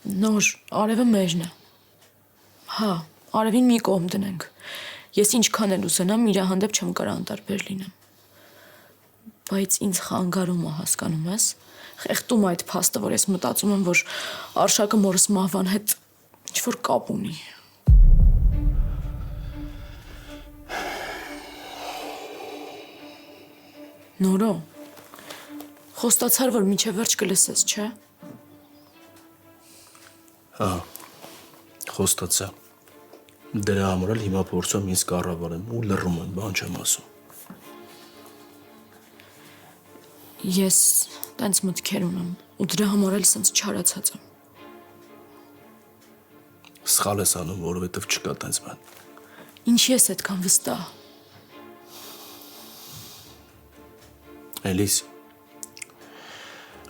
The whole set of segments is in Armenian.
Նոր, արևը մերն է։ Հա, արևին մի կողմ դնենք։ Ես ինչքան էլ ուզենամ, իր հանդեպ չեմ կարող անտարբեր լինեմ։ Բայց ինձ խանգարում է, հասկանում ես։ Խեղդում այդ փաստը, որ ես մտածում եմ, որ Արշակը մորս մահվան հետ ինչ-որ կապ ունի։ Նորո, խոստացար, որ մինչև վերջ կլսես, չէ՞։ Հա, խոստացա։ Դրա համար էլ հիմա փորձում ինձ կառավարեմ ու լռում եմ, բան չեմ ասում։ Ես տենց մտքեր ունեմ ու դրա համար էլ սենց չարացած եմ։ Սխալ ես անում, որովհետև չկա տենց բան։ Ինչի ես այդքան վստահ։ Էլիս,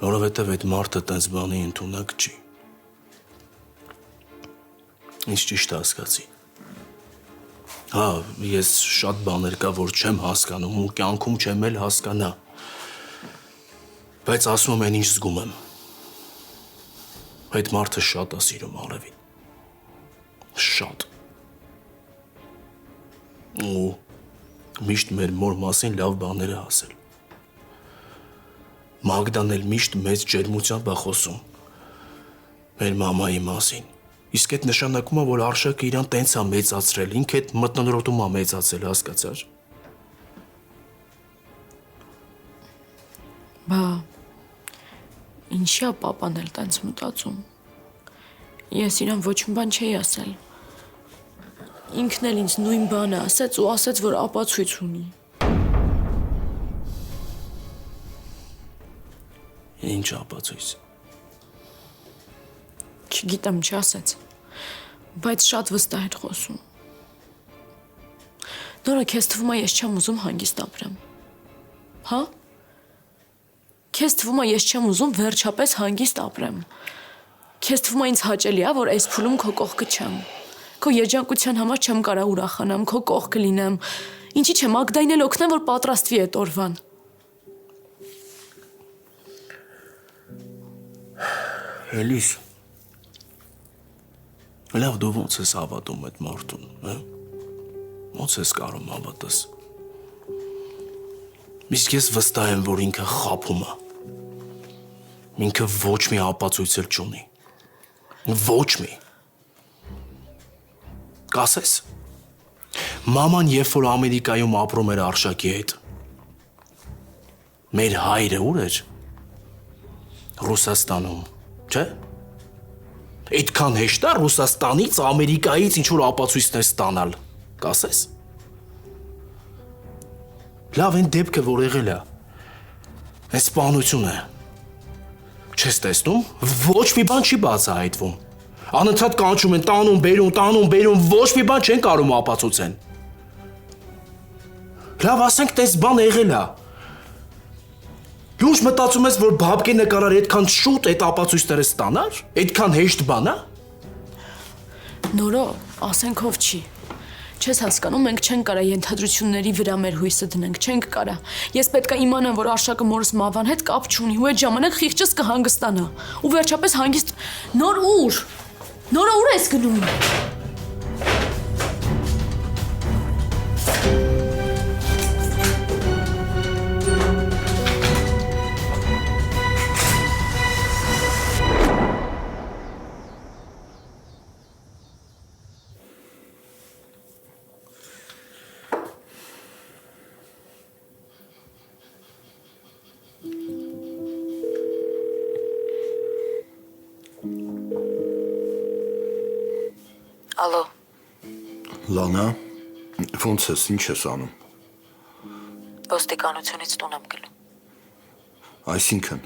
որովհետև այդ մարդը տենց բանի ընդունակ չի։ Ինձ ճիշտ հասկացի։ Հա, ես շատ բաներ կա, որ չեմ հասկանում ու կյանքում չեմ էլ հասկանա։ Բայց ասում եմ, այն ինչ զգում եմ։ Այդ մարդը շատ է սիրում Արևին։ Շատ։ Ու միշտ մեր մոր մասին լավ բաներ է ասել։ Մագդան էլ միշտ մեծ ջերմությամբ է խոսում մեր մամայի մասին։ Իսկ այդ նշանակում է, որ Արշակը իրան տենց է մեծացրել, ինքը այդ մթնոլորտում է մեծացել, հասկացար։ Բա, ինչի՞ է պապան էլ տենց մտածում։ Ես իրան ոչ մի բան չէի ասել։ Ինքն էլ ինձ նույն բանը ասեց ու ասեց, որ ապացույց ունի։ Ինչ ապացույց։ Չգիտեմ, չասեց, բայց շատ վստահ էր խոսում։ Նորա, քեզ թվում է ես չեմ ուզում հանգիստ ապրեմ։ Հա? Քեզ թվում է ես չեմ ուզում վերջապես հանգիստ ապրեմ։ Քեզ թվում է ինձ հաճելի է, որ այս փուլում քո կողքը չեմ։ Քո երջանկության համար չեմ կարող ուրախանամ, քո կողքը լինեմ։ Ինչի՞ չեմ Ագդային էլ օգնեմ, որ պատրաստվի այդ օրվան։ Էլիս, լավ դու ոնց ես հավատում այդ մարդուն, հա? Ոնց ես կարող հավատաս։ Իսկ ես վստահ եմ, որ ինքը խաբում է։ Ինքը ոչ մի ապացույց էլ չունի։ Ոչ մի։ Կասես։ Մաման երբ որ Ամերիկայում ապրում էր Արշակի հետ։ Մեր հայրը ուր էր։ Ռուսաստանում, չէ՞։ Այդքան հեշտ է Ռուսաստանից, Ամերիկայից ինչ-որ ապացույցներ ստանալ, կասես։ Լավ, այն դեպքը, որ եղել է, այն սպանություն է։ Չես տեսնում, ոչ մի բան չի բացահայտվում։ Անընդհատ կանչում են, տանում, ոչ մի բան չեն կարող ապացուցեն։ Լավ, ասենք, տես բան եղել է։ Լուրջ մտածում ես, որ բաբկե նկարար այդքան շուտ այդ ապացույցները ստանար, այդքան հեշտ բան է։ Նորո, ասենք ով չի։ Չես հասկանում, մենք չենք կարա ենթադրությունների վրա մեր հույսը դնենք, չենք կարա։ Ես պետք է իմանամ, որ Արշակը մորս մահվան հետ կապ չունի ու այդ ժամանակ խիղճս կհանգստանա։ Ու վերջապես հանգիստ Նոր ուր։ Նորը ուր ես գնում։ Ալո։ Լանա, ոնց ես, ինչ ես անում։ Ոստիկանությունից տուն եմ գնում։ Այսինքն։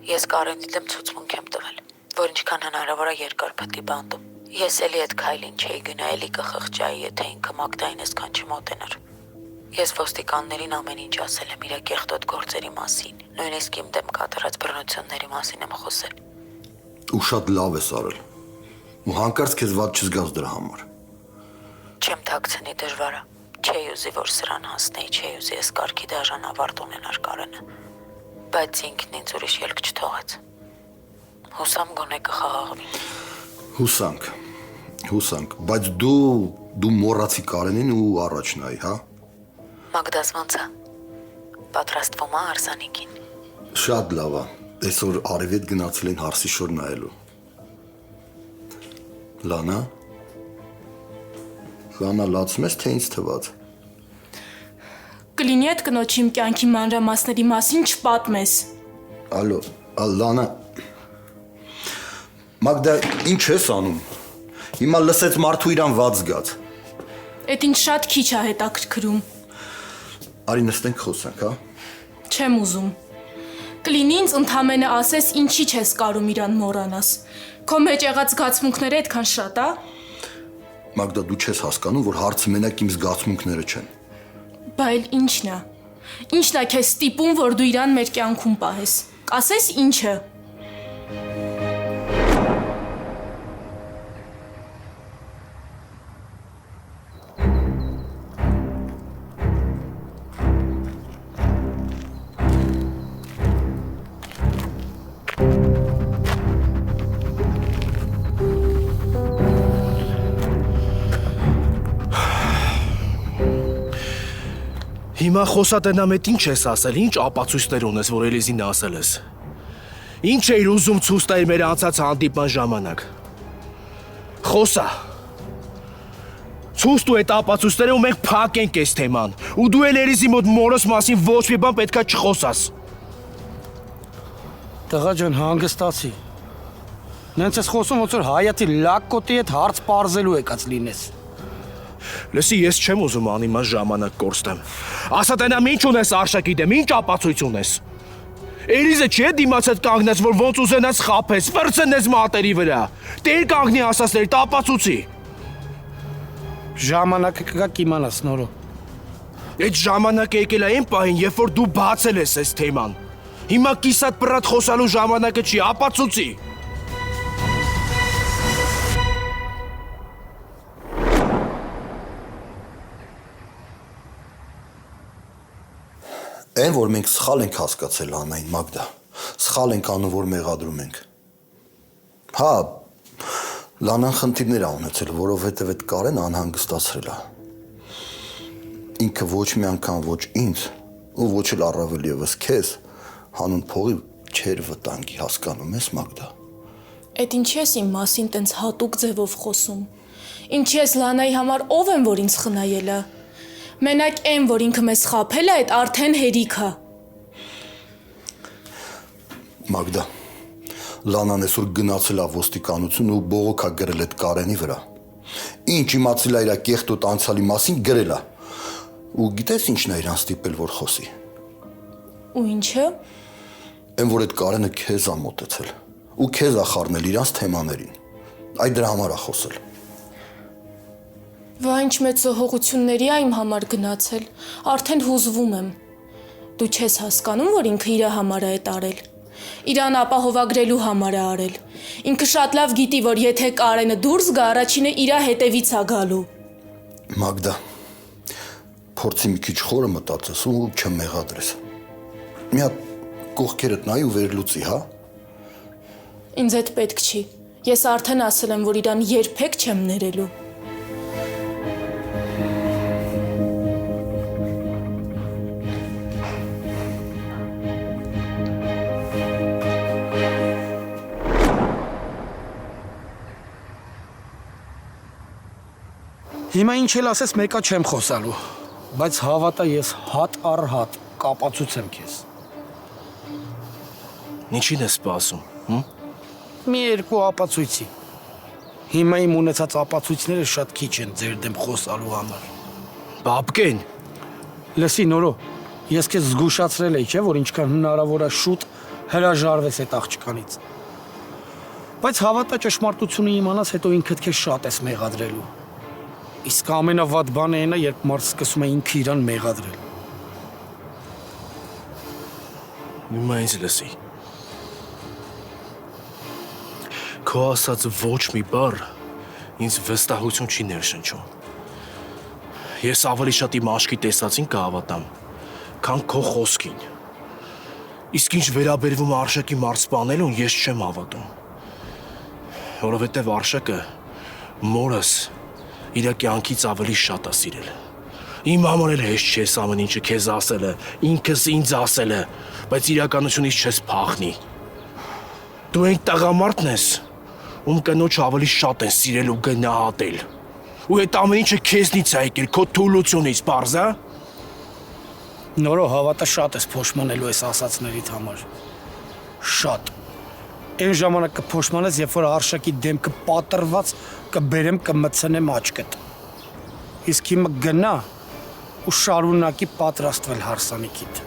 Ես Կարենի դեմ ցուցմունք եմ տվել, որ ինչքան հնարավոր է երկար փտի բանդում։ Ես էլի այդ քայլին չէի գնա, էլի կխղճայի, եթե ինքը Մագդային այսքան չմոտենար։ Ես ոստիկաններին ամեն ինչ ասել եմ իր կեղտոտ գործերի մասին, նույնիսկ իմ դեմ կատարած բռնությունների մասին եմ խոսել։ Ու շատ լավ ես արել։ Ու հանկարծ քեզ ված չզգաս դրա համար։ Չեմ թաքցնի դժվարը։ Չէի ուզի, որ սրան հասնեի, չէի ուզի այս կարգի դաժան ավարտ ունենար Կարենը։ Բայց ինքն ինձ ուրիշ ելք չթողեց։ Հուսամ գոնե կխաղաղվի։ Հուսանք, բայց դու մոռացի Կարենին ու առաջ նայ, հա։ Մագդաս ոնց է։ Պատրաստվում է Արսանիկին։ Շատ լավ է։ Այսօր արևետ գնացել են հարսի շոր նայելու։ Լանա լացում ես, թե ինձ թված։ Կլինի այդ կնոջ իմ կյանքի մանրամասների մասին չպատմես։ Ալո, Լանա։ Մագդա, ինչ ես անում։ Հիմա լսեց մարդու իրան ված զգաց։ Էդ ինչ շատ քիչ է հետաքրքրում։ Արի նստենք խոսենք, հա։ Չեմ ուզում։ Կլինի ինձ ընդամենը ասես ինչի չես կարում իրան մոռանաս։ Քո մեջ եղած զգացմունքները այդքան շատ է։ Մագդա, դու չես հասկանում, որ հարցը մենակ իմ զգացմունքները չեն։ Բայց ինչն է։ Ինչն է քեզ ստիպում, որ դու իրան մեր կյանքում պահես։ Կասես ինչը։ Հիմա խոսատենամ էդ ինչ ես ասել, ինչ ապացույցներ ունես, որ Էլիզին ասել ես։ Ինչ էիր ուզում ցույց տալ մեր անցած հանդիպման ժամանակ։ Խոսա։ Ցույց տու այդ ապացույցները ու մենք փակենք այս թեման։ Ու դու էլ Էլիզի մոտ մորոս մասին ոչ մի բան պետքա չխոսաս։ Տղա ջան, հանգստացի։ Նենց ես խոսում, ոնց որ հայատի լակկոտի հետ հարց պարզելու եկած լինես։ Լսի, ես չեմ ուզում անիմաց ժամանակ կորստեմ։ Ասա տենամ ինչ ունես Արշակի դեմ, ինչ ապացույց ունես։ Էլիզը չի դիմացած կանգնած, որ ոնց ուզենաս խափես, վրցնես մատերի վրա։ Տեր կանգնի ասածներ, տապացուցի։ Ժամանակը կգա կիմանաս նորո։ Այդ ժամանակը եկել է այն պահին, երբ որ դու բացել ես այս թեման։ Հիմա կիսատ պրատ խոսալու ժամանակը չի, ապացուցի։ Այն, որ մենք սխալ ենք հասկացել Աննային, Մագդա, սխալ ենք անում, որ մեղադրում ենք։ Հա, Լանան խնդիրներ ա ունեցել, որովհետև այդ Կարեն անհանգստացրել է։ Ինքը ոչ մի անգամ ոչ ինձ, ու ոչ էլ առավել ևս քեզ, հանուն փողի չեր վտանգի, հասկանում ես, Մագդա։ Էդ ինչի ես իմ մասին տենց հատուկ ձևով խոսում։ Ինչի ես Լանայի համար ով եմ, որ ինձ խնայել է։ Մենակ այն, որ ինքը մեզ խաբել է, այդ արդեն հերիք է։ Մագդա, Լանան այսօր գնացել է ոստիկանություն ու բողոք է գրել այդ Կարենի վրա։ Ինչ իմացել է իր կեղտոտ անցյալի մասին գրել է։ Ու գիտես ինչն է իրան ստիպել, որ խոսի։ Ու ինչը։ Այն, որ այդ Կարենը քեզ ա մոտեցել ու քեզ ա խառնել իրանց թեմաներին։ Այդ դրա համար ա խոսել։ Վա ինչ մեծ զոհողությունների է իմ համար գնացել, արդեն հուզվում եմ։ Դու չես հասկանում, որ ինքը իր համար է այդ արել։ Իրան ապահովագրելու համար է արել։ Ինքը շատ լավ գիտի, որ եթե Կարենը դուրս գա, առաջինը իր հետևից է գալու։ Մագդա, փորձի մի քիչ խորը մտածես ու չմեղադրես։ Մի հատ կողքերդ նայ ու վերլուծի, հա։ Ինձ այդ պետք չի։ Ես արդեն ասել եմ, որ իրան երբեք չեմ ներելու։ Հիմա ինչ էլ ասես մեկա չեմ խոսալու, բայց հավատա ես հատ առ հատ կապացուցեմ քեզ։ Ինչին ես սպասում, հմ։ Մի երկու ապացույցի։ Հիմա իմ ունեցած ապացույցները շատ քիչ են ձեր դեմ խոսալու համար։ Բաբկեն, Լսի նորո, ես քեզ զգուշացրել էի, չէ, որ ինչքան հնարավոր է շուտ հրաժարվես այդ աղջկանից։ Բայց հավատա ճշմարտությունը իմանաս, հետո ինքդ քեզ շատ ես մեղադրելու։ Իսկ ամենավատ բանը այն է, երբ մարդ սկսում է ինքը իրան մեղադրել։ Հիմա ինձ լսի։ Քո ասած ոչ մի բառ ինձ վստահություն չի ներշնչում։ Ես ավելի շատ իմ աչքի տեսածին կհավատամ, քան քո խոսքին։ Իսկ ինչ վերաբերվում Արշակի մարզպանելուն, ես չեմ հավատում։ Որովհետև Արշակը մորս իր կյանքից ավելի շատ է սիրել։ Իմ համար էլ հեշտ չէ ամեն ինչը քեզ ասելը, ինքս ինձ ասելը, բայց իրականությունից չես փախնի։ Դու այն տղամարդն ես, ում կնոջ ավելի շատ են սիրել ու գնահատել։ Ու այդ ամեն ինչը քեզնից է եկել, քո թուլությունից, պարզ է։ Նորո հավատը շատ ես փոշմանելու այս ասածներիդ համար։ Շատ։ Այն ժամանակ կփոշմանես, երբ որ Արշակի դեմքը պատրված կբերեմ կմցնեմ աչքդ։ Իսկ հիմա գնա ու շարունակի պատրաստվել հարսանիքիդ։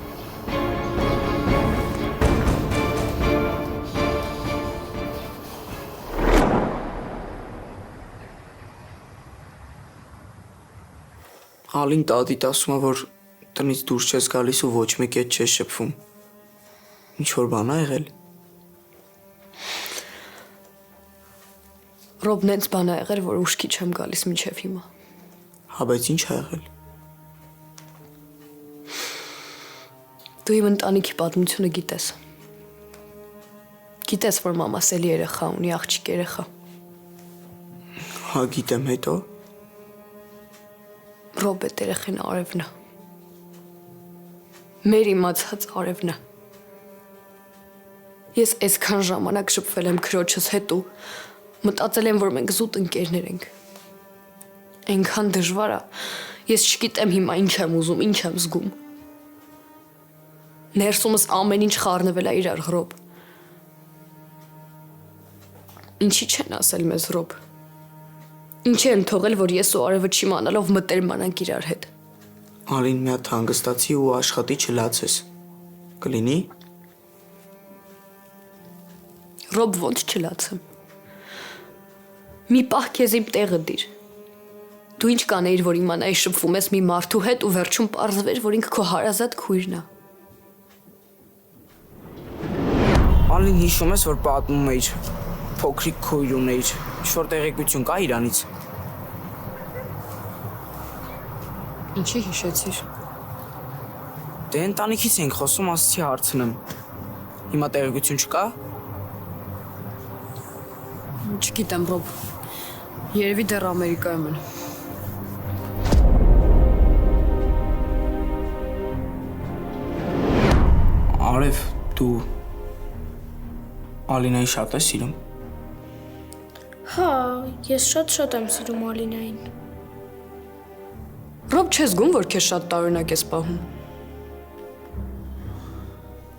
Ալին տատիտ ասում է, որ տնից դուրս չես գալիս ու ոչ մեկ հետ չես շփվում։ Ինչ որ բան ա եղել։ Ռոբն ինձ բան ա եղել, որ ուշքի չեմ գալիս մինչև հիմա։ Հա, բայց ինչ ա եղել։ Դու իմ ընտանիքի պատմությունը գիտես։ Գիտես, որ մամաս էլի երեխա ունի, աղջիկ երեխա։ Հա, գիտեմ, հետո։ Ռոբ էդ երեխեն արևն է։ Մեր իմացած արևն է։ Ես այսքան ժամանակ շփվել եմ քրոջս հետ ու մտածել եմ, որ մենք զուտ ընկերներ ենք։ Այնքան դժվար է։ Ես չգիտեմ հիմա ինչ եմ ուզում, ինչ եմ զգում։ Ներսումս ամեն ինչ խառնվել է իրար, Ռոբ։ Ինչի չեն ասել մեզ, Ռոբ։ Ինչի են թողել, որ ես ու արևը չիմանալով մտերմանանք իրար հետ։ Ալին մի հատ հանգստացի ու աշխատի չլացես։ Կլինի։ Ռոբ, ոնց չլացեմ։ Մի պահ քեզ իմ տեղը դիր։ Դու ինչ կանեիր, որ իմանայի շփվում ես մի մարդու հետ ու վերջում պարզվեր, որ ինքը քո հարազատ քույրն է։ Ալին հիշում ես, որ պատմում էիր, փոքրիկ քույր ունեիր, ինչ-որ տեղեկություն կա իրանից։ Ինչի հիշեցիր։ Դե ընտանիքից ենք խոսում, ասացի հարցնեմ։ Հիմա տեղեկություն չկա։ Չգիտեմ, Ռոբ։ Երևի դեռ Ամերիկայում են։ Արև, դու Ալինայի շատ ես սիրում։ Հա, ես շատ եմ սիրում Ալինային։ Ռոբ, չես գում, որ քեզ շատ տարօրինակ ես պահում։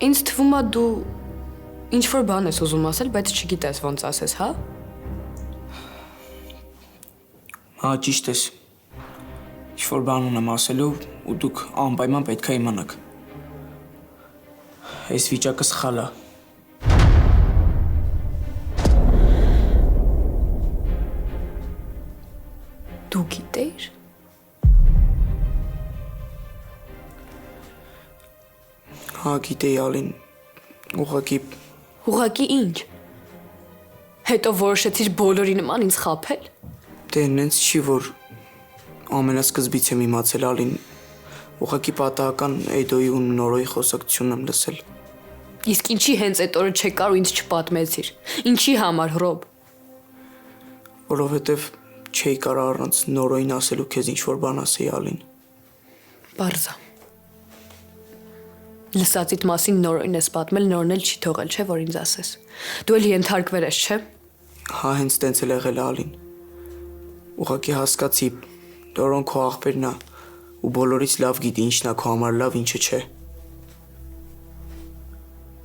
Ինձ թվում է դու ինչ-որ բան ես ուզում ասել, բայց չգիտես ոնց ասես, հա։ Հա, ճիշտ ես։ Ինչ-որ բան ունեմ ասելու ու դուք անպայման պետք է իմանաք։ Այս վիճակը սխալ է։ Դու գիտեիր։ Հա, գիտեի Ալին, Ուղղակի ինչ։ Հետո որոշեցիր բոլորի նման ինձ խաբել։ դե նենց չի, որ ամենասկզբից եմ իմացել Ալին, ուղղակի պատահական Էդոյի ու Նորոյի խոսակցությունն եմ լսել։ Իսկ ինչի հենց այդ օրը չեկար ու ինձ չպատմեցիր։ Ինչի համար, Ռոբ։ Որովհետև չէի կարող առանց Նորոյին ասելու քեզ ինչ-որ բան ասեի Ալին։ Պարզա։ Լսածիդ մասին Նորոյին ես պատմել, Նորն էլ չի թողել, չէ, որ ինձ ասես։ Դու էլ ենթարկվել ես, չէ։ Հա, հենց տենց էլ եղել է Ալին։ Ուղղակի հասկացի, Նորոն քո աղբերն է ու բոլորից լավ գիտի ինչն է քո համար լավ, ինչը չէ։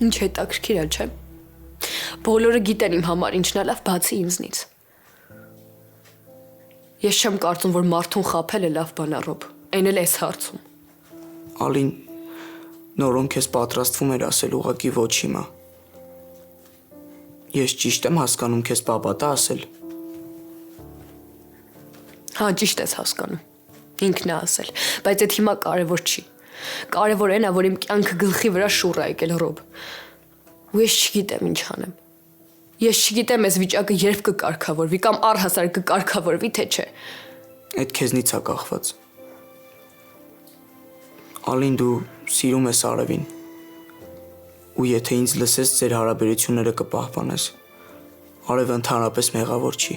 Ինչ հետաքրքիր է, չէ։ Բոլորը գիտեն իմ համար ինչն է լավ, բացի ինձնից։ Ես չեմ կարծում, որ մարդուն խաբելը լավ բան է, Ռոբ։ Այն էլ էս հարցում։ Ալին, Նորոն քեզ պատրաստվում էր ասել ուղղակի ոչ հիմա։ Ես ճիշտ եմ հասկանում քեզ պապատա ասել։ Հա, ճիշտ ես հասկանում։ Ինքն է ասել, բայց այդ հիմա կարևոր չի։ Կարևոր այն է, որ իմ կյանքը գլխի վրա շուռ է եկել, Ռոբ։ Ու ես չգիտեմ ինչ անեմ։ Ես չգիտեմ այս վիճակը երբ կկարգավորվի կամ առհասարակ կկարգավորվի, թե չէ։ Այդ քեզնից է կախված։ Ալին, դու սիրում ես Արևին։ Ու եթե ինձ լսես, ձեր հարաբերությունները կպահպանես։ Արևը ընդհանրապես մեղավոր չի։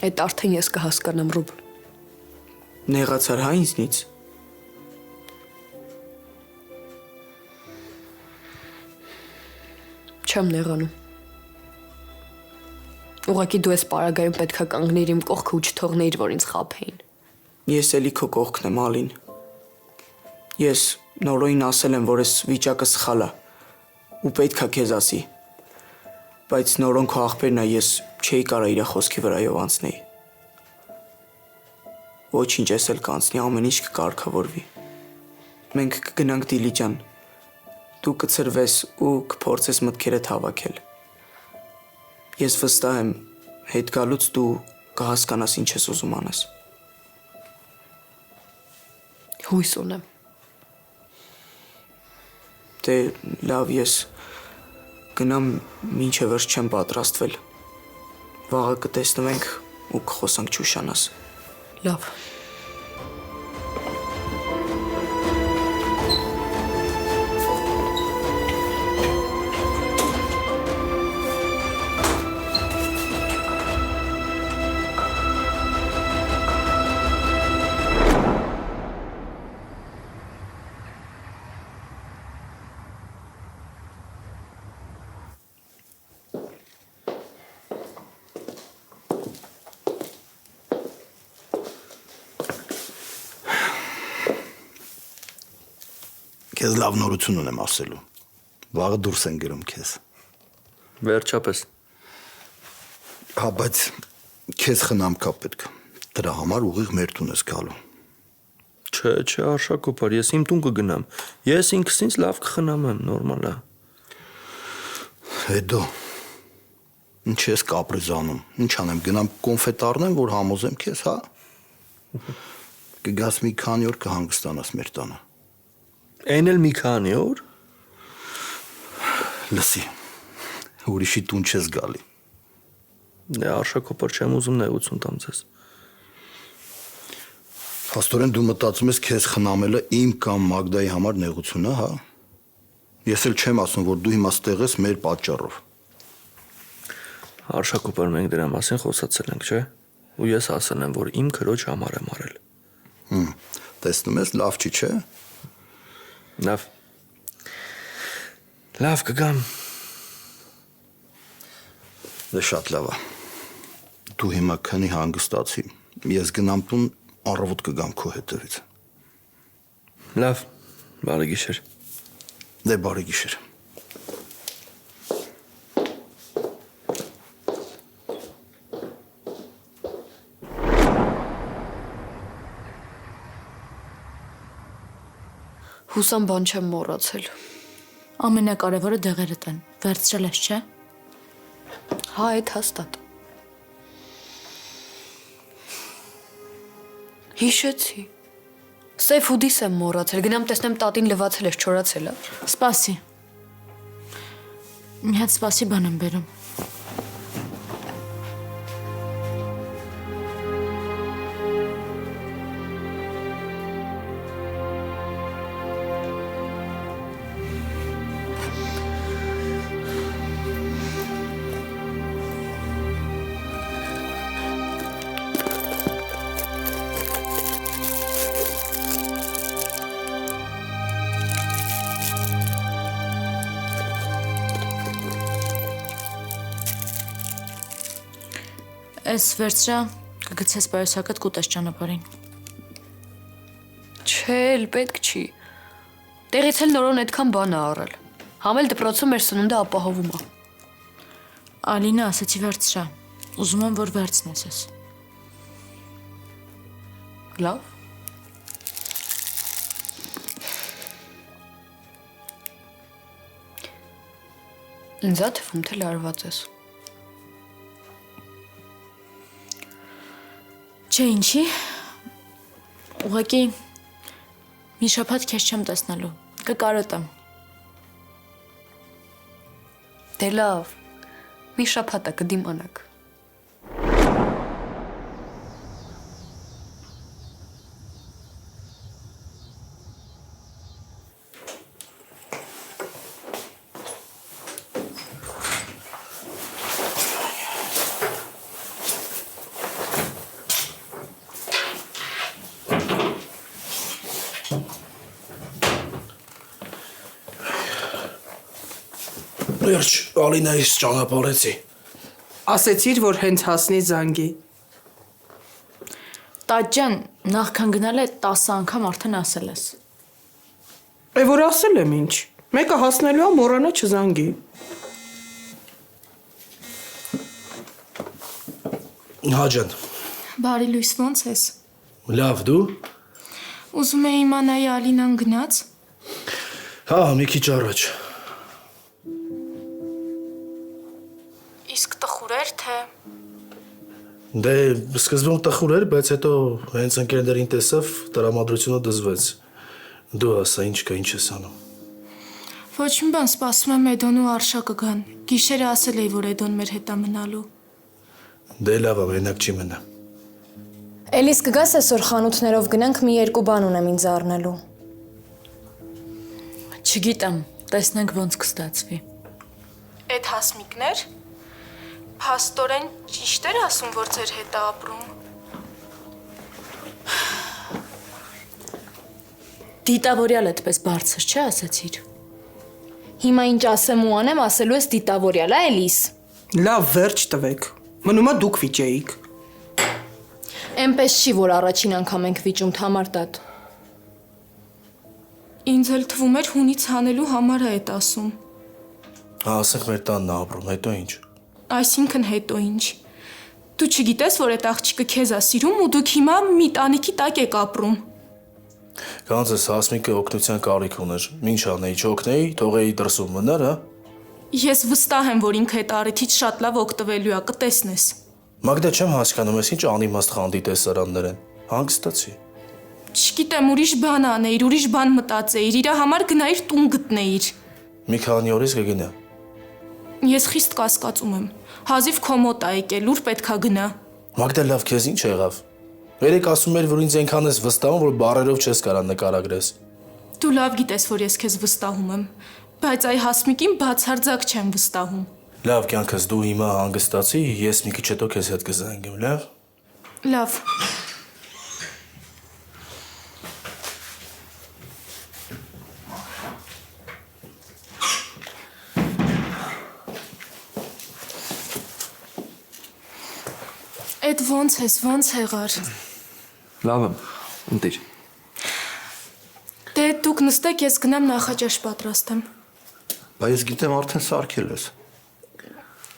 Այդ արդեն ես կհասկանամ, Ռուբ։ Նեղացար հա ինձնից։ Չեմ նեղանում։ Ուղղակի դու ես պարագայում պետքա կանգնեիր իմ կողքը ու չթողնեիր, որ ինձ խաբեին։ Ես էլի քո կողքն եմ, Ալին։ Ես Նորոյին ասել եմ, որ այս վիճակը սխալ է ու պետքա քեզ ասի։ Բայց Նորոն քո աղբերն է, ես չէի կարա իր խոսքի վրայով անցնեի։ Ոչինչ ես էլ կանցնի, ամեն ինչ կկարգավորվի։ Մենք կգնանք Դիլիջան։ Դու կցրվես ու կփորձես մտքերդ հավաքել։ Ես վստահ եմ, հետ գալուց դու կհասկանաս ինչ ես ուզում անես։ Հույս ունեմ։ Դե լավ, ես գնամ մինչև վերջ չեմ պատրաստվել։ Վաղը կտեսնվենք ու կխոսանք չուշանաս։ Լավ։ Քեզ լավ նորություն ունեմ ասելու։ Վաղը դուրս են գնում քեզ։ Վերջապես։ Հա, բայց քեզ խնամքա պետք։ Դրա համար ուղիղ մեր տուն ես գալու։ Չէ, Արշակոպար, ես իմ տուն կգնամ։ Ես ինքս ինձ լավ կխնամեմ, նորմալ է։ Հետո ինչ ես կապրիզանում։ Ինչ անեմ, գնամ կոնֆետ առնեմ, որ համոզեմ քեզ, հա։ Կգաս մի քանի օր կհանգստանաս մեր տանը։ Այն էլ մի քանի օր։ Լսի, ուրիշի տուն չես գալի։ Դե Արշակոպար, չեմ ուզում նեղություն տամ ձեզ։ Փաստորեն դու մտածում ես քեզ խնամելը իմ կամ Մագդայի համար նեղություն է, հա։ Ես էլ չեմ ասում, որ դու հիմա ստեղ ես մեր պատճառով։ Արշակոպար, մենք դրա մասին խոսացել ենք, չէ՞։ Ու ես ասել եմ, որ իմ քրոջ համար եմ արել։ Տեսնում ես, լավ չի, չէ՞։ Լավ կգամ։ Դե շատ լավ է։ Դու հիմա քնի հանգստացի։ Ես գնամ տուն, առավոտ կգամ քո հետևից։ Լավ, բարի գիշեր։ Դե բարի գիշեր։ Հուսամ բան չեմ մոռացել։ Ամենակարևորը դեղերդ են։ Վերցրել ես, չէ՞։ Հա, այդ հաստատ։ Հիշեցի։ Սեյֆ հուդիս եմ մոռացել, գնամ տեսնեմ տատին լվացել ես, չորացել է։ Սպասի։ Մի հատ սպասի բան եմ բերում։ Էս վերցրա կգցես պայուսակդ կուտես ճանապարհին։ Չէ, էլ պետք չի։ Տեղից էլ նորոն այդքան բան է առել։ Համել դպրոցում մեր սնունդը ապահովում է։ Ալինա, ասացի վերցրա։ Ուզում եմ, որ վերցնես ես։ Լավ։ Ինձ է թվում, թե լարված ես։ Չէ, ինչի։ Ուղղակի մի շաբաթ քեզ չեմ տեսնելու։ Կկարոտեմ։ Դե լավ։ Մի շաբաթ է կդիմանաք։ Վերջ Ալինայից ճանապարհեցի։ Ասեցիր, որ հենց հասնի զանգի։ Տաճան, նախքան գնալ է 10 անգամ արդեն ասել ես։ Որ ասել եմ ինչ։ Մեկը հասնելու է մոռանա չզանգի։ Հաջան, Բարի լույս, ո՞նց ես։ լավ դու։ Ուզում եի իմանայի Ալինան գնաց։ Հա, մի քիչ առաջ։ Իսկ տխուր էր թե։ Դե սկզբում տխուր էր, բայց հետո հենց ընկերներին տեսավ, տրամադրությունը դզվեց։ Դու ասա ինչ կա, ինչ ես անում։ Ոչ մի բան, սպասում եմ Էդոն ու Արշա կգան։ Գիշերը ասել էի, որ Էդոն մեր հետ է մնալու։ Դե լավ, մենակ չի մնա։ Էլիս կգաս այսօր խանութներով գնանք մի երկու բան ունեմ ինձ առնելու։ Չգիտեմ, տեսնենք ոնց կստացվի։ Էդ հասմիկներ։ Փաստորեն ճիշտ էր ասում, որ ձեր հետ է ապրում։ Դիտավորյալ այդպես բարձր չէ, ասացիր։ Հիմա ինչ ասեմ ու անեմ, ասելու ես դիտավորյալ, է Էլիս։ Լավ, վերջ տվեք։ Մնում է դուք վիճեիք։ Էնպես չի, որ առաջին անգամ ենք վիճում Թամարտատ։ Ինձ էլ թվում էր հունից հանելու համար է այդ ասում։ Հա, ասենք մեր տանն է ապրում, հետո ինչ։ Այսինքն հետո ինչ։ Դու չգիտես, որ այդ աղջիկը քեզ է սիրում ու դուք հիմա մի տանիքի տակ եք ապրում։ Կանցես հասմիկը օգնության կարիք ուներ։ Ինչ անեի, չօգնեի, թողեի դրսում մնար, հա։ Ես վստահ եմ, որ ինքը այդ առիթից շատ լավ օգտվելու է, կտեսնես։ Մագդա չեմ հասկանում, ես ինչ անիմաստ խանդի տեսարաններ են։ Հանգստացի։ Չգիտեմ, ուրիշ բան անեիր, ուրիշ բան մտածեիր, իր համար գնայիր տուն գտնեիր։ Մի քանի օրից կգնա։ Ես խիստ կասկածում եմ։ Հազիվ քո մոտ է եկել, ուր պետքա գնա։ Մագդա լավ, քեզ ինչ եղավ։ Երեք ասում էր, որ ինձ այնքան ես վստահում, որ բառերով չես կարող նկարագրես։ Դու լավ գիտես, որ ես քեզ վստահում եմ, բայց այ հասմիկին բացարձակ չեմ վստահում։ Լավ, կյանքս դու հիմա հանգստացի, ես մի քիչ հետո քեզ հետ կզանգեմ, լավ։ Լավ։ Էդ ոնց ես, ոնց եղար։ Լավ եմ, ընտիր։ Դե դուք նստեք, ես գնամ նախաճաշ պատրաստեմ։ Բայց ես գիտեմ արդեն սարքել ես։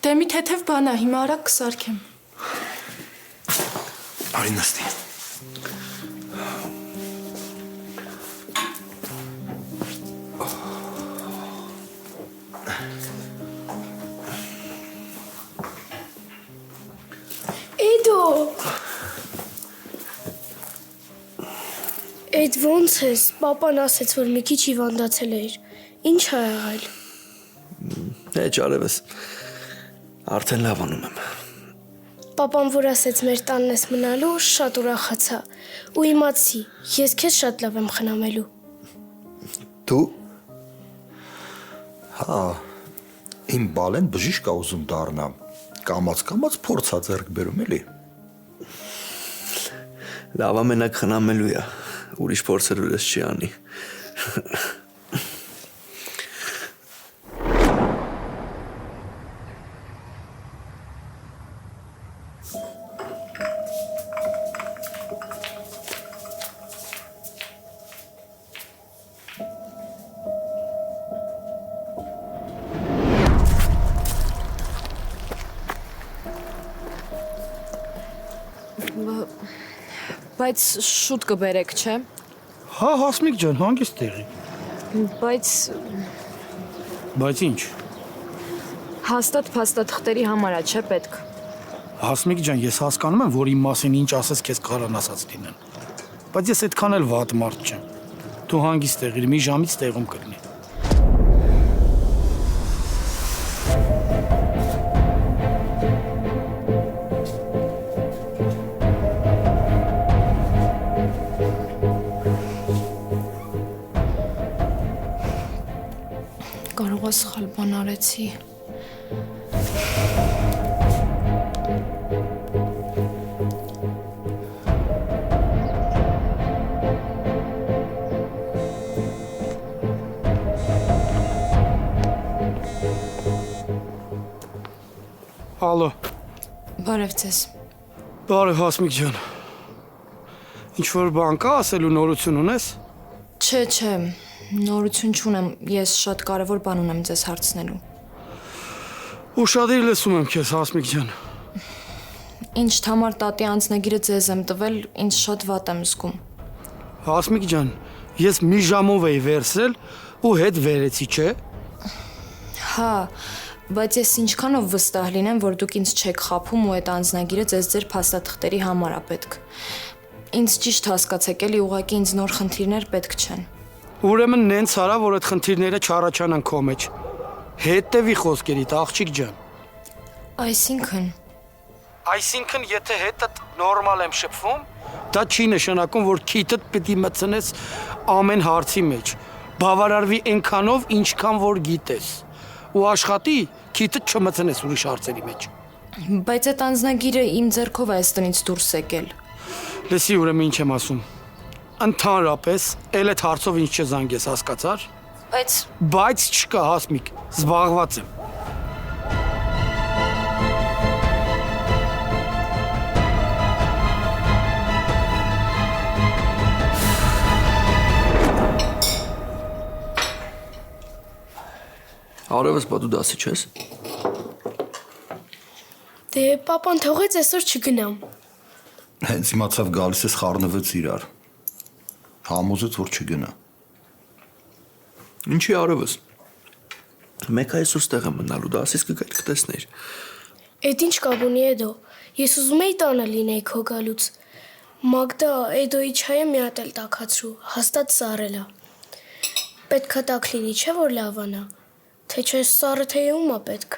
Դե մի թեթև բան է, հիմա արագ կսարքեմ։ Արի նստի։ Էդո։ Էդ ոնց ես, պապան ասեց, որ մի քիչ հիվանդացել էիր, ինչ ա եղել։ Չարևս, արդեն լավանում եմ։ Պապան, որ ասեց մեր տանն ես մնալու, շատ ուրախացա, ու իմացի, ես քեզ շատ լավ եմ խնամելու։ Դու։ Հա, իմ բալեն բժիշկ ա ուզում դառնամ, կամաց փորձա ձեռք բերում էլի։ Լավ ամենակ խնամելու է, ուրիշ փորձեր ուրես չի անի։ Բայց շուտ կբերեք, չէ։ Հա, Հասմիկ ջան, հանգիստ տեղի։ Բայց ինչ։ հաստատ փաստաթղթերի համար է, չէ պետք։ Հասմիկ ջան, ես հասկանում եմ, որ իմ մասին ինչ ասես քեզ կարան ասած լինեն։ Բայց ես այդքան էլ վատ մարդ չեմ։ Դու հանգիստ տեղի, մի ժամից տեղում կլինի։ Կարող է սխալ բան արեցի։ Ալո, Բարև ձեզ։ բարև Հասմիկ ջան։ Ինչ որ բան կա ասելու նորություն ունես։ Չէ, նորություն չունեմ, ես շատ կարևոր բան ունեմ ձեզ հարցնելու։ Ուշադիր լսում եմ քեզ Հասմիկ ջան։ Ինչ համար տատի անձնագիրը ձեզ եմ տվել, ինձ շատ վատ եմ զգում։ Հասմիկ ջան, ես մի ժամով էի վերցրել ու հետ վերեցի, չէ։ Հա, բայց ես ինչքանով վստահ լինեմ, որ դուք ինձ չեք խաբում ու այդ անձնագիրը ձեզ ձեր փաստաթղթերի համար է պետք։ Ինձ ճիշտ հասկացեք, էլի ուղղակի ինձ նոր խնդիրներ պետք չեն։ Ուրեմն նենց արա, որ այդ խնդիրները չառաջանան քո մեջ։ Հետևի խոսքերիդ, աղջիկ ջան։ Այսինքն, եթե հետդ նորմալ եմ շփվում, դա չի նշանակում, որ քիթդ պիտի մտցնես ամեն հարցի մեջ։ Բավարարվի այնքանով, ինչքան որ գիտես։ Ու աշխատի քիթդ չմտցնես ուրիշ հարցերի մեջ։ Բայց այդ անձնագիրը իմ ձեռքով է այս տնից դուրս եկել։ Լսի, ուրեմն ինչ եմ ասում։ Ընդհանրապես, էլ այդ հարցով ինչ չզանգես, հասկացար։ Բայց չկա, Հասմիկ, զբաղված եմ։ Արևս բա դու դասի չես։ Դե պապան թողեց այսօր չգնամ։ Հենց իմացավ գալիս ես խառնվեց իրար։ Համոզեց որ չգնա։ Ինչի արևս։ Մեկ այսօր ստեղ եմ մնալու, դասից կգայր կտեսներ։ Էդ ինչ կապ ունի Էդո։ Ես ուզում էի տանը լինեի քո գալուց։ Մագդա Էդոյի չայը մի հատ էլ տաքացրու, հաստատ սառել է։ Պետքա տաք լինի, չէ՞ որ լավանա։ Թե չէ սառը թե ում է պետք։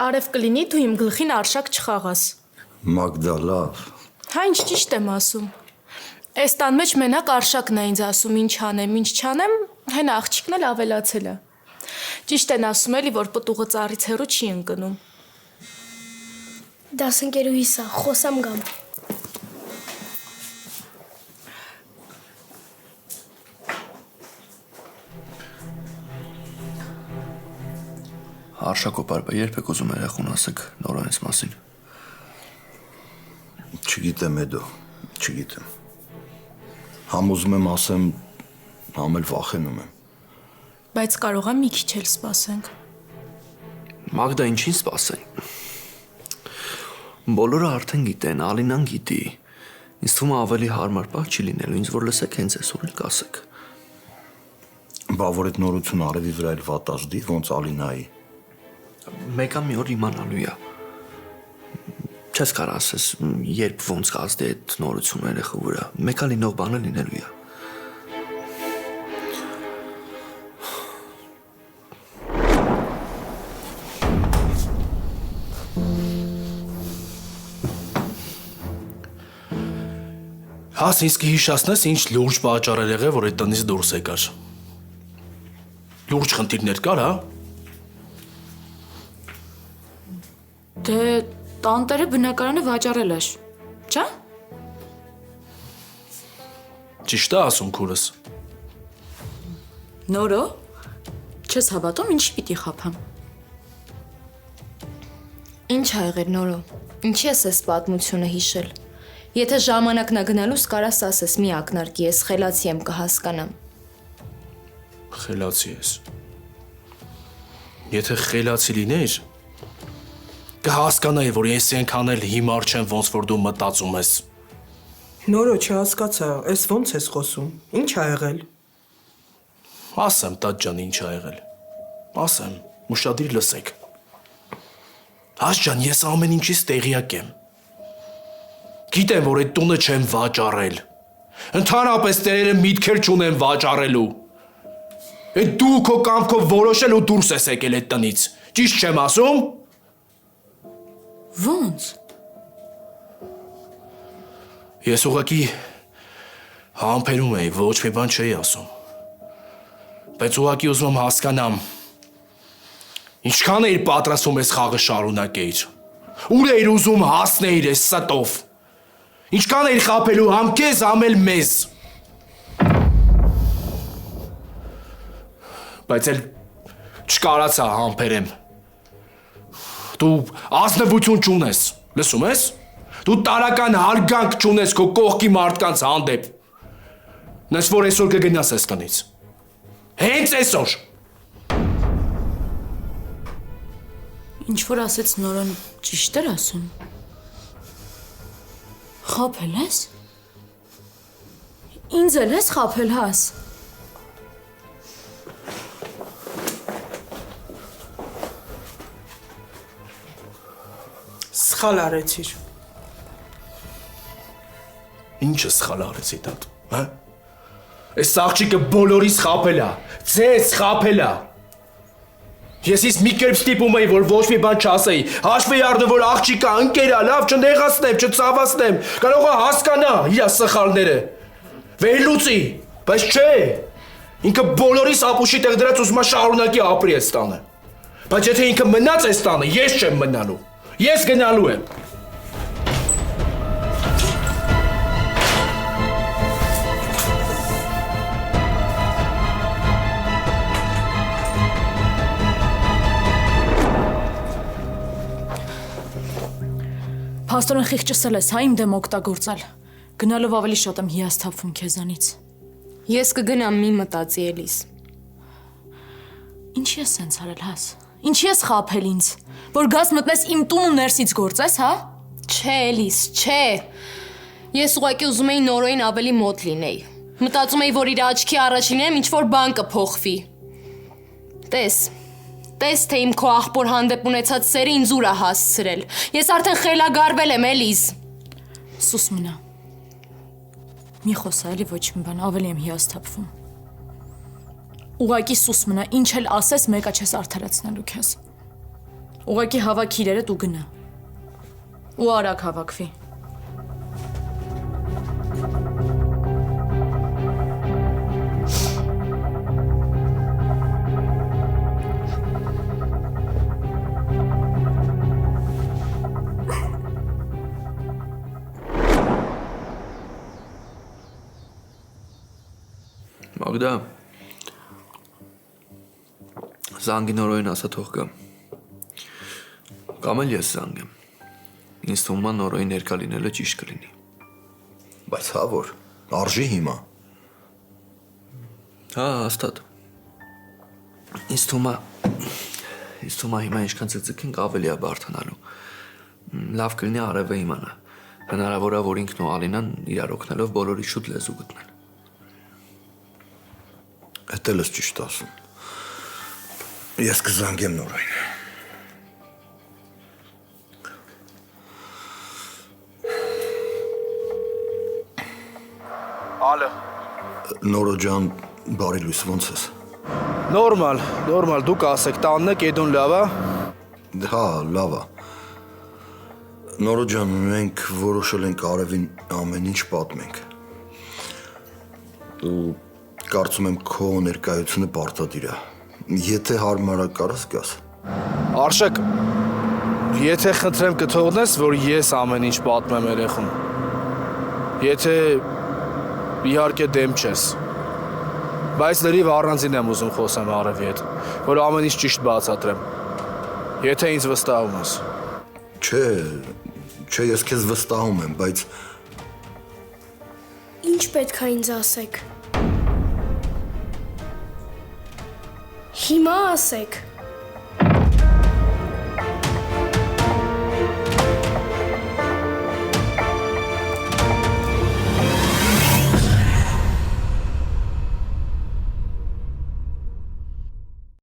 Արև կլինի դու իմ գլխին արշակ չխաղաս։ Մագդա, լավ։ Հա ինչ ճիշտ եմ ասում։ Այս տան մեջ մենակ արշակն է ինձ ասում ինչ անեմ, ինչ չանեմ, հեն աղջիկն էլ ավելացել է։ Ճիշտ են ասում էլի, որ պտուղը ծառից հեռու չի ընկնում։ Դասընկերուհիս է, խոսամ գամ։ Արշակոպարբա երբ եք ուզում երախուն ասեք նորանից մասին։ Չգիտեմ Էդո, չգիտեմ։ Համ ուզում եմ ասեմ, համ էլ վախենում եմ։ Բայց կարող եմ մի քիչ էլ սպասենք։ Մագդա ինչին սպասեն։ Բոլորը արդեն գիտեն, Ալինան գիտի։ Ինձ թվում է ավելի հարմար պահ չի լինելու, ինձ որ լսեք հենց այսօր էլ կասեք։ Բա որ այդ նորությունը արևի վրա էլ վատ ազդի, ոնց Ալինայի։ Մեկը մի օր իմանալու է։ Չես կարող ասես, երբ ոնց կազդի այդ նորությունը երեխու վրա։ Մեկը լինող բանը լինելու է։ Հաս ինձ կհիշացնես ինչ լուրջ պատճառ էր եղել, որ այդ տնից դուրս եկար։ Լուրջ խնդիրներ կար, հա։ Դե տանտերը բնակարանը վաճառել ես, չէ՞։ Ճիշտ է ասում քուրս։ Նորո։ Չես հավատում ինչի պիտի խափեմ։ Ինչ ա եղել նորո։ Ինչի ես այս պատմությունը հիշել։ Եթե ժամանակն է գնալուց կարաս ասես մի ակնարկի ես խելացի եմ կհասկանամ։ Խելացի ես։ Եթե խելացի լինեիր, կհասկանայի, որ ես այնքան էլ հիմար չեմ, ոնց որ դու մտածում ես։ Նորո չհասկացա, այս ոնց ես խոսում։ Ինչ ա եղել։ Ասեմ, տաճ ջան, ինչ ա եղել։ Ասեմ, ուշադիր լսեք։ Աս ջան, ես ամեն ինչից տեղյակ եմ։ Գիտեմ, որ այդ տունը չեմ վաճառել։ Ընդհանրապես տերերը միտքեր չունեն վաճառելու։ Այդ դու քո կամքով որոշել ու դուրս ես եկել այդ տնից։ Ճիշտ չեմ ասում։ Ոնց։ Ես ուղղակի համբերում էի, ոչ մի բան չէի ասում։ Բայց ուղղակի ուզում եմ հասկանամ, ինչքան էիր պատրաստվում ես խաղը շարունակեիր։ Ուր էիր ուզում հասնեիր այս ստով։ Ինչքան էիր խաբելու համ քեզ, համ էլ մեզ։ Բայց էլ չկարացա համբերեմ։ Դու ազնվություն չունես, լսում ես։ Դու տարական հարգանք չունես քո կողքի մարդկանց հանդեպ։ Նես որ այսօր կգնաս այս տնից։ Հենց այսօր։ Ինչ որ ասեց Նորոն ճիշտ էր ասում։ Խաբել ես։ Ինձ էլ ես խաբել հաս։ Սխալ արեցիր։ Ինչը սխալ արեցի տատ, հա։ Այս աղջիկը բոլորիս խաբել է, ձեզ խաբել է։ Ես իսկ մի կերպ ստիպում էի, որ ոչ մի բան չասեի, հաշվի առնում, որ աղջիկը ընկեր է, լավ չնեղացնեմ, չցավացնեմ, կարող է հասկանա իր սխալները, վերլուծի, բայց չէ, ինքը բոլորիս ապուշի տեղ դրած ուզում է շարունակի ապրի այս տանը, բայց եթե ինքը մնաց այս տանը, ես չեմ մնալու, ես գնալու եմ։ Փաստորեն խիղճսել ես, հա իմ դեմ օգտագործել։ Գնալով ավելի շատ եմ հիասթափվում քեզանից։ Ես կգնամ, մի մտածի Էլիս։ Ինչի ես սենց արել հաս։ Ինչի ես խաբել ինձ, որ գաս մտնես իմ տուն ու ներսից գործես, հա։ Չէ, Էլիս, չէ։ Ես ուղղակի ուզում էի Նորոյին ավելի մոտ լինեի։ Մտածում էի, որ իր աչքի առաջինեմ ինչ որ բան կփոխվի։ Տես թե իմ քո աղբոր հանդեպ ունեցած սերը ինձ ուր է հասցրել։ Ես արդեն խելագարվել եմ, Էլիս։ Սուս մնա։ Մի խոսա էլի ոչ մի բան, ավելի եմ հիասթափվում։ Ուղղակի սուս մնա, ինչ էլ ասես, մեկը չես արդարացնելու քեզ։ Ուղղակի հավաք իրերդ ու գնա։ Ու արագ հավաքվի։ Մագդա, զանգի Նորոյին ասա թող գա։ Կամ էլ ես զանգեմ։ Ինձ թվում է Նորոյի ներկա լինելը ճիշտ կլինի։ Բայց հա որ, արժի հիմա։ Հա, հաստատ։ Ինձ թվում է հիմա ինչքան ծծկենք ավելի է բարդանալու։ Լավ կլինի արևը իմանա։ Հնարավոր է, որ ինքն ու Ալինան իրար օգնելով բոլորի շուտ լեզու գտնեն։ Էդ էլ ես ճիշտ ասում։ Ես կզանգեմ Նորոյին։ Ալո։ Նորո ջան, բարի լույս, ոնց ես։ Նորմալ, դուք ասեք, տանն եք, Էդոն լավ է։ Հա, լավ է։ Նորո ջան, մենք որոշել ենք արևին ամեն ինչ պատմենք։ Ու կարծում եմ քո ներկայությունը պարտադիր է։ Եթե հարմար է կարաս գաս։ Արշակ, եթե խնդրեմ կթողնես, որ ես ամեն ինչ պատմեմ երեխուն։ Եթե իհարկե դեմ չես։ Բայց լրիվ առանձին եմ ուզում խոսեմ Արևի հետ, որ ամեն ինչ ճիշտ բացատրեմ։ Եթե ինձ վստահում ես։ Չէ, ես քեզ վստահում եմ, բայց Ինչ պետք է ինձ ասեք։ Հիմա ասեք։